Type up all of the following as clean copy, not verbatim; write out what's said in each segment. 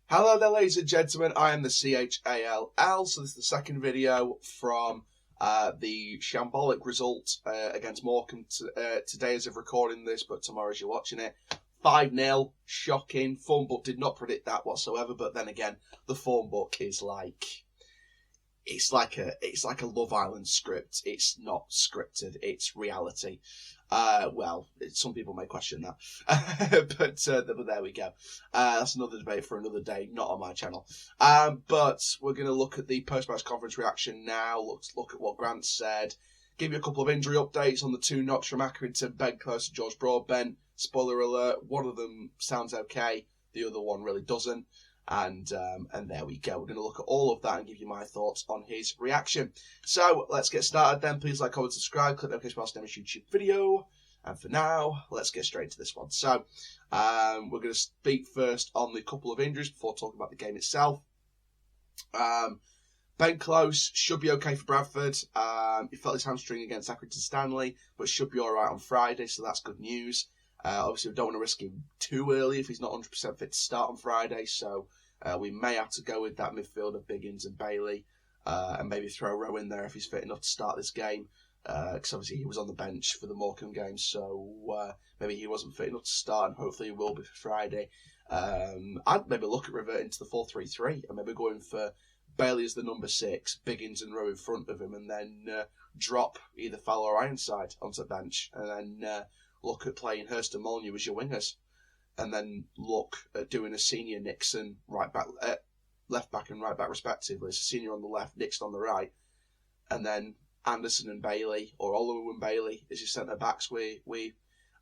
Hello there, ladies and gentlemen. I am the CHALL. So this is the second video from the shambolic result against Morecambe today as of recording this, but tomorrow as you're watching it. 5-0, shocking. Form book did not predict that whatsoever, but then again, the form book is like it's like a Love Island script. It's not scripted, it's reality. Some people may question that, but there we go. That's another debate for another day, not on my channel. But we're going to look at the post-match conference reaction now. Let's look at what Grant said. Give you a couple of injury updates on the two knocks from Accrington, Ben Close and George Broadbent. Spoiler alert, one of them sounds okay, the other one really doesn't. And there we go. We're going to look at all of that and give you my thoughts on his reaction. So let's get started then. Please like, comment, subscribe, click the notification bell to never YouTube video. And for now, let's get straight to this one. So we're going to speak first on the couple of injuries before talking about the game itself. Ben Close should be okay for Bradford. He felt his hamstring against Accrington Stanley, but should be all right on Friday, so that's good news. Obviously, we don't want to risk him too early if he's not 100% fit to start on Friday, so we may have to go with that midfielder, Biggins and Bailey, and maybe throw Rowe in there if he's fit enough to start this game, because obviously he was on the bench for the Morecambe game, so maybe he wasn't fit enough to start, and hopefully he will be for Friday. I'd maybe look at reverting to the 4-3-3, and maybe going for Bailey as the number 6, Biggins and Rowe in front of him, and then drop either Fowler or Ironside onto the bench, and then look at playing Hurst and Molyneux as your wingers, and then look at doing a senior Nixon right back, left back and right back respectively. So senior on the left, Nixon on the right, and then Anderson and Bailey or Oliver and Bailey as your centre backs.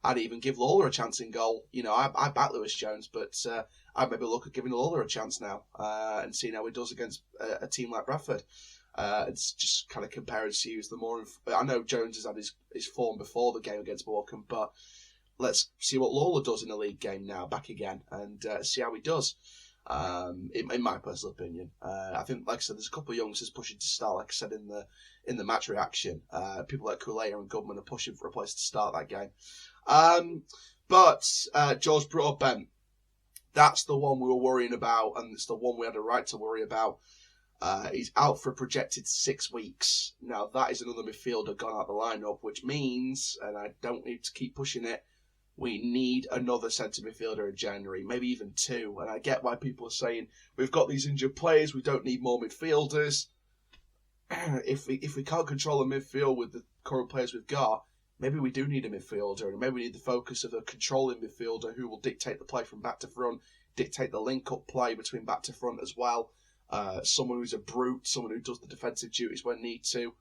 I'd even give Lawler a chance in goal. You know, I back Lewis Jones, but I'd maybe look at giving Lawler a chance now and seeing how he does against a team like Bradford. It's just kind of compare and see who's the more. I know Jones has had his form before the game against Morecambe, but let's see what Lawler does in a league game now, back again, and see how he does. In my personal opinion, I think, like I said, there's a couple of youngsters pushing to start. Like I said in the match reaction, people like Kulea and Goodman are pushing for a place to start that game. But George Broadbent, that's the one we were worrying about, and it's the one we had a right to worry about. He's out for a projected 6 weeks. Now, that is another midfielder gone out the lineup, which means, and I don't need to keep pushing it, we need another centre midfielder in January, maybe even 2. And I get why people are saying, we've got these injured players, we don't need more midfielders. If we can't control the midfield with the current players we've got, maybe we do need a midfielder, and maybe we need the focus of a controlling midfielder who will dictate the play from back to front, dictate the link-up play between back to front as well. Someone who's a brute, someone who does the defensive duties when need to,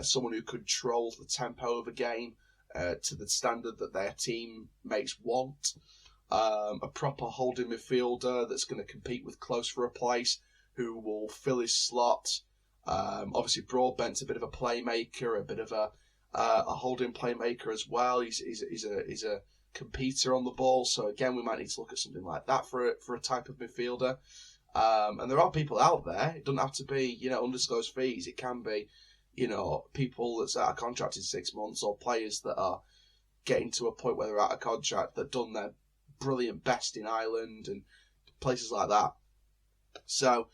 someone who controls the tempo of a game to the standard that their teammates want, a proper holding midfielder that's going to compete with Close for a place, who will fill his slot. Obviously, Broadbent's a bit of a playmaker, a bit of a holding playmaker as well. He's a competitor on the ball, so again, we might need to look at something like that for a type of midfielder. And there are people out there. It doesn't have to be, undisclosed fees. It can be, people that's out of contract in 6 months, or players that are getting to a point where they're out of contract that done their brilliant best in Ireland and places like that. So,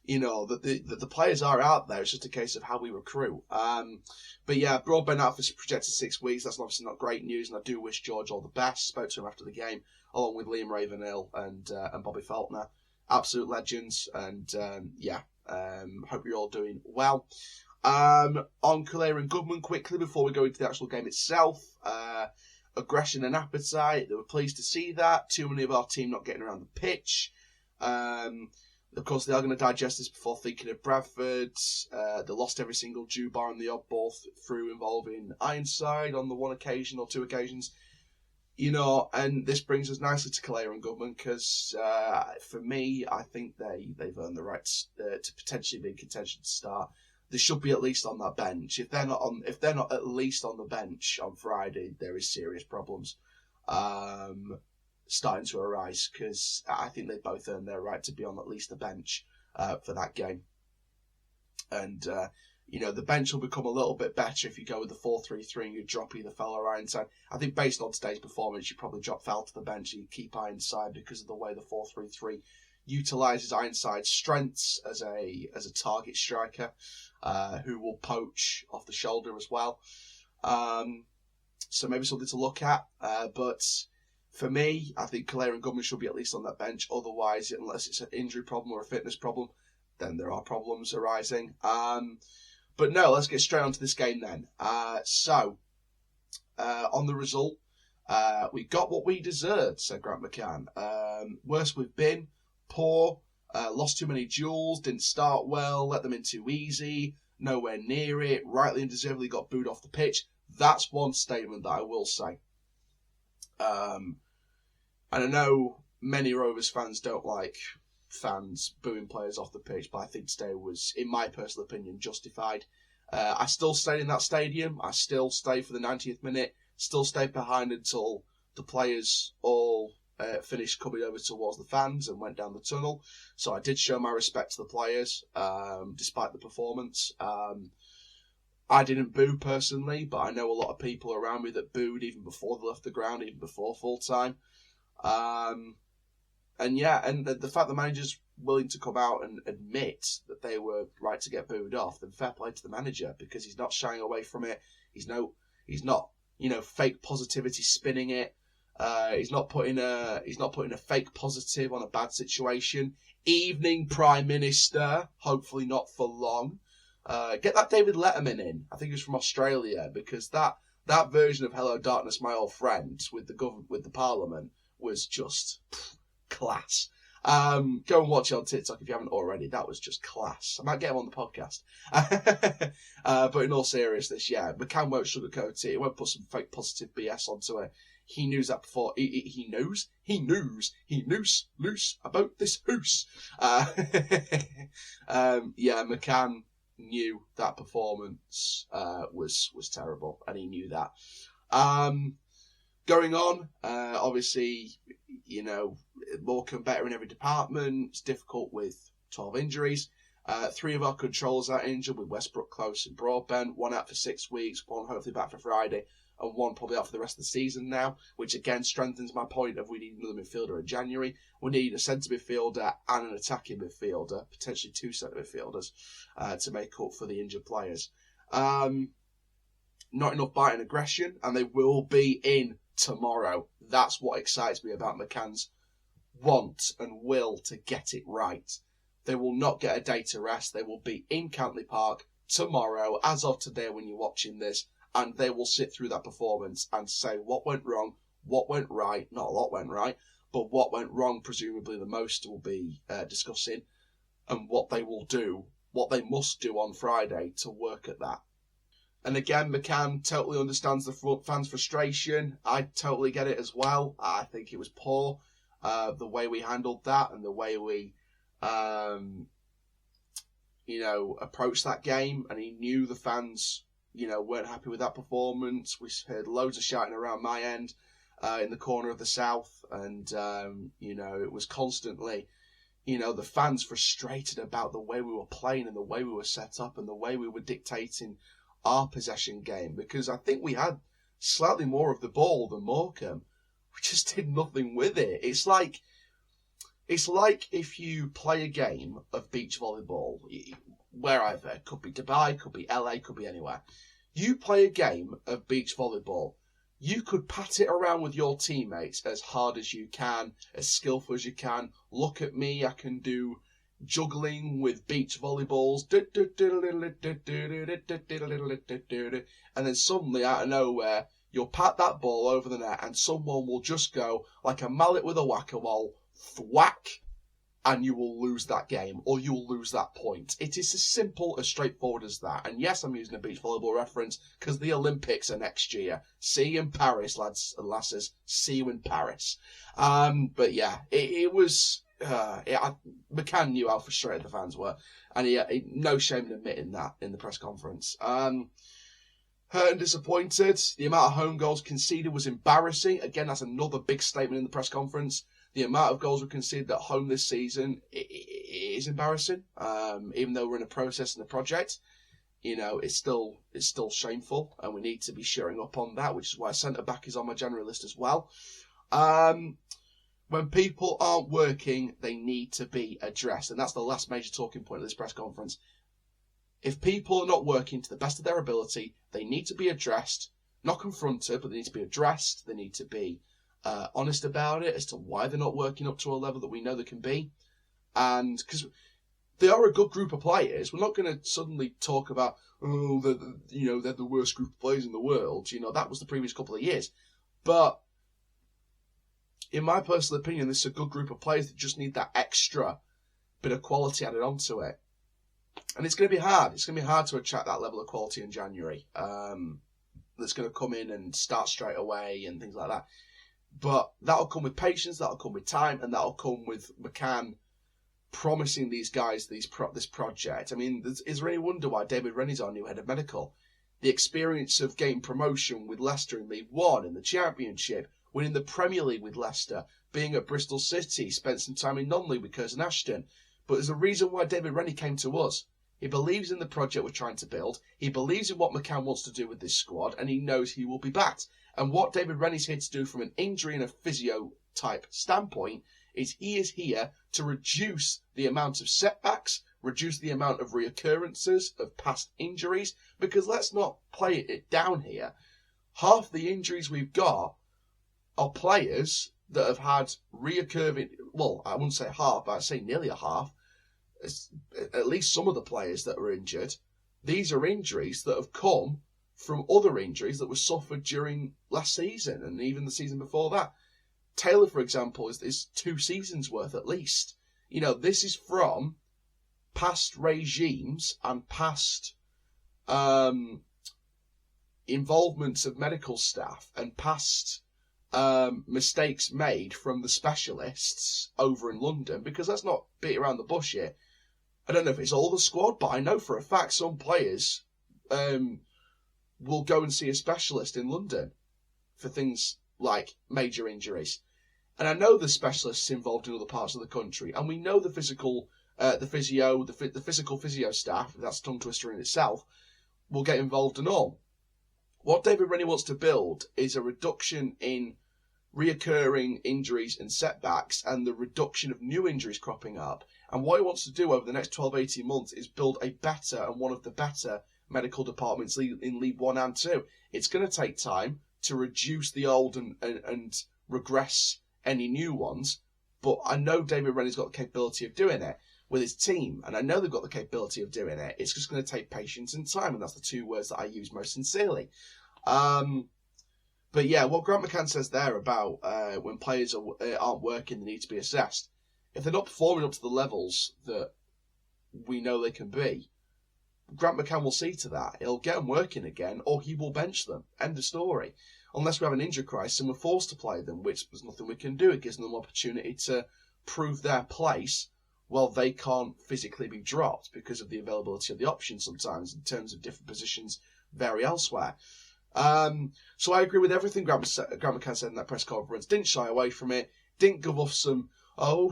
the players are out there. It's just a case of how we recruit. But yeah, Broadbent out for projected 6 weeks. That's obviously not great news, and I do wish George all the best. Spoke to him after the game, along with Liam Ravenhill and Bobby Faulkner. Absolute legends, and hope you're all doing well. On Kulea and Goodman, quickly before we go into the actual game itself, aggression and appetite, they were pleased to see that. Too many of our team not getting around the pitch. Of course, they are going to digest this before thinking of Bradford. They lost every single due bar in the odd ball through involving Ironside on the one occasion or 2 occasions. And this brings us nicely to Kulea and Goodman, because for me, I think they've earned the right to potentially be in contention to start. They should be at least on that bench. If they're not at least on the bench on Friday, there is serious problems starting to arise, because I think they both earned their right to be on at least the bench for that game. And the bench will become a little bit better if you go with the 4-3-3 and you drop either Fell or Ironside. I think based on today's performance, you probably drop Fell to the bench and you keep Ironside because of the way the 4-3-3 utilises Ironside's strengths as a target striker, who will poach off the shoulder as well. So maybe something to look at. But for me, I think Calera and Goodman should be at least on that bench. Otherwise, unless it's an injury problem or a fitness problem, then there are problems arising. But no, let's get straight onto this game then. So on the result, we got what we deserved, said Grant McCann. Worse we've been, poor, lost too many duels, didn't start well, let them in too easy, nowhere near it, rightly and deservedly got booed off the pitch. That's one statement that I will say. And I know many Rovers fans don't like fans booing players off the pitch, but I think today was, in my personal opinion, justified. I still stayed in that stadium. I still stayed for the 90th minute. Still stayed behind until the players all finished coming over towards the fans and went down the tunnel. So I did show my respect to the players, despite the performance. I didn't boo personally, but I know a lot of people around me that booed even before they left the ground, even before full time. And the fact the manager's willing to come out and admit that they were right to get booed off, then fair play to the manager, because he's not shying away from it. He's not fake positivity spinning it. He's not putting a fake positive on a bad situation. Evening Prime Minister, hopefully not for long. Get that David Letterman in. I think he was from Australia, because that version of Hello Darkness, My Old Friend with the Parliament was just class. Go and watch it on TikTok if you haven't already. That was just class. I might get him on the podcast. But in all seriousness, yeah, McCann won't sugarcoat it. He won't put some fake positive BS onto it. He knew that before. He knows loose about this hoose. McCann knew that performance was terrible, and he knew that. Going on, obviously, Morecambe better in every department. It's difficult with 12 injuries. 3 of our controllers are injured, with Westbrook, Close and Broadbent. 1 out for 6 weeks, 1 hopefully back for Friday, and 1 probably out for the rest of the season now, which again strengthens my point of we need another midfielder in January. We need a centre midfielder and an attacking midfielder, potentially 2 centre midfielders, to make up for the injured players. Not enough bite and aggression, and they will be in tomorrow. That's what excites me about McCann's want and will to get it right. They will not get a day to rest. They will be in Cantley Park tomorrow, as of today when you're watching this, and they will sit through that performance and say what went wrong, what went right. Not a lot went right, but what went wrong, presumably the most, will be discussing, and what they will do, what they must do on Friday to work at that. And again, McCann totally understands the fans' frustration. I totally get it as well. I think it was poor, the way we handled that and the way we, approached that game. And he knew the fans, weren't happy with that performance. We heard loads of shouting around my end, in the corner of the south. And, it was constantly, the fans frustrated about the way we were playing and the way we were set up and the way we were dictating our possession game, because I think we had slightly more of the ball than Morecambe. We just did nothing with it. It's like if you play a game of beach volleyball, wherever, could be Dubai, could be LA, could be anywhere. You play a game of beach volleyball, you could pat it around with your teammates as hard as you can, as skillful as you can. Look at me, I can do juggling with beach volleyballs, and then suddenly out of nowhere you'll pat that ball over the net and someone will just go like a mallet with a whack-a-mole, thwack, and you will lose that game, or you will lose that point. It is as simple, as straightforward as that. And yes, I'm using a beach volleyball reference because the Olympics are next year. See you in Paris, lads and lasses. See you in Paris. But yeah, it was... McCann knew how frustrated the fans were, and he no shame in admitting that in the press conference. Hurt and disappointed. The amount of home goals conceded was embarrassing. Again, that's another big statement in the press conference. The amount of goals we conceded at home this season is embarrassing. Even though we're in a process and a project, it's still shameful, and we need to be shoring up on that, which is why centre back is on my general list as well. When people aren't working, they need to be addressed. And that's the last major talking point of this press conference. If people are not working to the best of their ability, they need to be addressed, not confronted, but they need to be addressed. They need to be honest about it as to why they're not working up to a level that we know they can be. And because they are a good group of players, we're not going to suddenly talk about, oh, they're the worst group of players in the world. That was the previous couple of years. But in my personal opinion, this is a good group of players that just need that extra bit of quality added onto it. And it's going to be hard. It's going to be hard to attract that level of quality in January. That's going to come in and start straight away and things like that. But that'll come with patience, that'll come with time, and that'll come with McCann promising these guys this project. I mean, is there any wonder why David Rennie's our new head of medical? The experience of getting promotion with Leicester in League One, in the Championship, winning the Premier League with Leicester, being at Bristol City, spent some time in non-league with Curzon Ashton. But there's a reason why David Rennie came to us. He believes in the project we're trying to build. He believes in what McCann wants to do with this squad, and he knows he will be backed. And what David Rennie's here to do from an injury and a physio type standpoint is he is here to reduce the amount of setbacks, reduce the amount of reoccurrences of past injuries, because let's not play it down here. Half the injuries we've got are players that have had reoccurring, well, I wouldn't say half, but I'd say nearly a half. At least some of the players that are injured, these are injuries that have come from other injuries that were suffered during last season and even the season before that. Taylor, for example, is 2 seasons worth at least. This is from past regimes and past involvements of medical staff and past mistakes made from the specialists over in London, because let's not beat around the bush here. I don't know if it's all the squad, but I know for a fact some players will go and see a specialist in London for things like major injuries. And I know there's specialists involved in other parts of the country, and we know the physical physio staff, that's a tongue twister in itself, will get involved and all. What David Rennie wants to build is a reduction in reoccurring injuries and setbacks and the reduction of new injuries cropping up. And what he wants to do over the next 12-18 months is build a better and one of the better medical departments in League 1 and 2. It's going to take time to reduce the old and regress any new ones, but I know David Rennie's got the capability of doing it with his team, and I know they've got the capability of doing it. It's just going to take patience and time, and that's the 2 words that I use most sincerely. But yeah, what Grant McCann says there about when players aren't working, they need to be assessed. If they're not performing up to the levels that we know they can be, Grant McCann will see to that. He'll get them working again, or he will bench them. End of story. Unless we have an injury crisis and we're forced to play them, which there's nothing we can do. It gives them an opportunity to prove their place while they can't physically be dropped because of the availability of the options sometimes in terms of different positions vary elsewhere. So I agree with everything Grant McCann said in that press conference. Didn't shy away from it. Didn't give off some,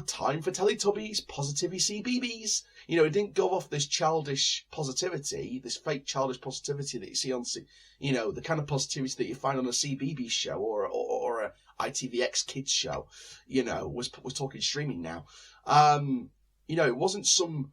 time for Teletubbies, positivity CBBS. He didn't go off this childish positivity, this fake childish positivity that you see on, the kind of positivity that you find on a CBBS show or a ITVX kids show. We're talking streaming now. It wasn't some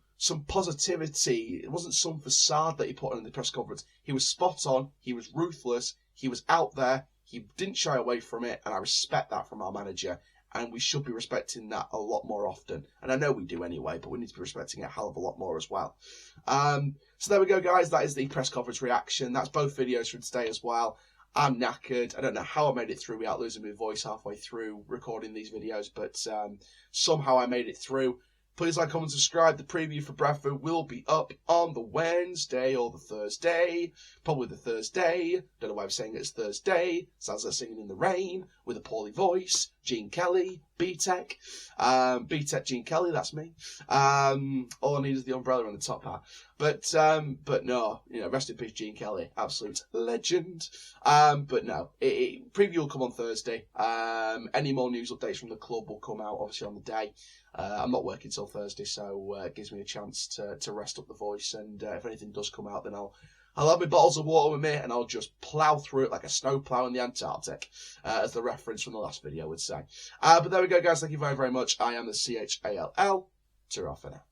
positivity. It wasn't some facade that he put on in the press conference. He was spot on. He was ruthless. He was out there. He didn't shy away from it, and I respect that from our manager. And we should be respecting that a lot more often. And I know we do anyway, but we need to be respecting it a hell of a lot more as well. So there we go, guys. That is the press conference reaction. That's both videos from today as well. I'm knackered. I don't know how I made it through without losing my voice halfway through recording these videos, but somehow I made it through. Please like, comment, subscribe. The preview for Bradford will be up on the Wednesday or the Thursday. Probably the Thursday. Don't know why I'm saying it's Thursday. Sounds like singing in the rain with a poorly voice. Gene Kelly, B-Tech. B-Tech Gene Kelly, that's me. All I need is the umbrella and the top hat. But no, rest in peace Gene Kelly. Absolute legend. But no, preview will come on Thursday. Any more news updates from the club will come out obviously on the day. I'm not working till Thursday, so it gives me a chance to rest up the voice. And if anything does come out, then I'll have my bottles of water with me and I'll just plough through it like a snow plough in the Antarctic, as the reference from the last video would say. But there we go, guys. Thank you very, very much. I am the CHALL. Ta-ra for now.